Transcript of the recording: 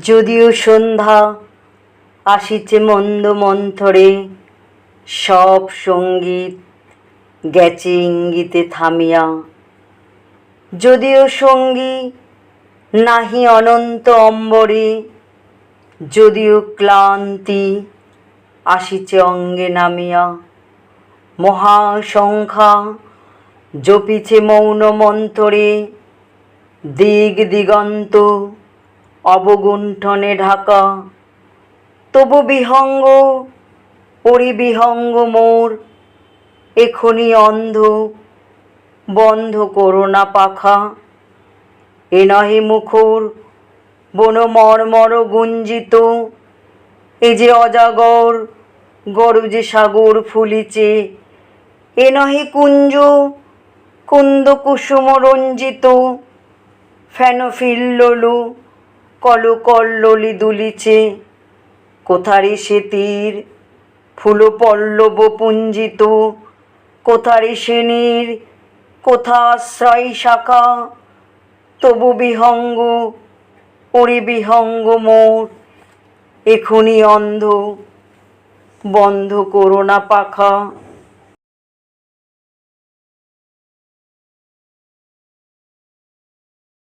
যদিও সন্ধ্যা আসিছে মন্দ মন্থরে, সব সঙ্গীত গেছে ইঙ্গিতে থামিয়া। যদিও সঙ্গী নাহি অনন্ত অম্বরে, যদিও ক্লান্তি আসিছে অঙ্গে নামিয়া। মহাসংখ্যা জপিছে মৌন মন্থরে, দিগ দিগন্ত অবগুণ্ঠনে ঢাকা। তবু বিহঙ্গ পরিবিহঙ্গ মোর, এখনি অন্ধ বন্ধ করো না পাখা। এ নহে মুখর বন মর্মর গুঞ্জিত, এ যে অজাগর গরজে সাগর ফুলিছে। এ নহে কুঞ্জ কুন্দ কুসুম রঞ্জিত, ফেনফিল্লোলু কলকল্লোলি দুলিছে। কোথারে সে তীর ফুল পল্লব পুঞ্জিত, কোথারে সে নীর কোথা আশ্রয় শাখা। তবু বিহঙ্গ পরিবিহঙ্গ মোর, এখনি অন্ধ বন্ধ করো না পাখা।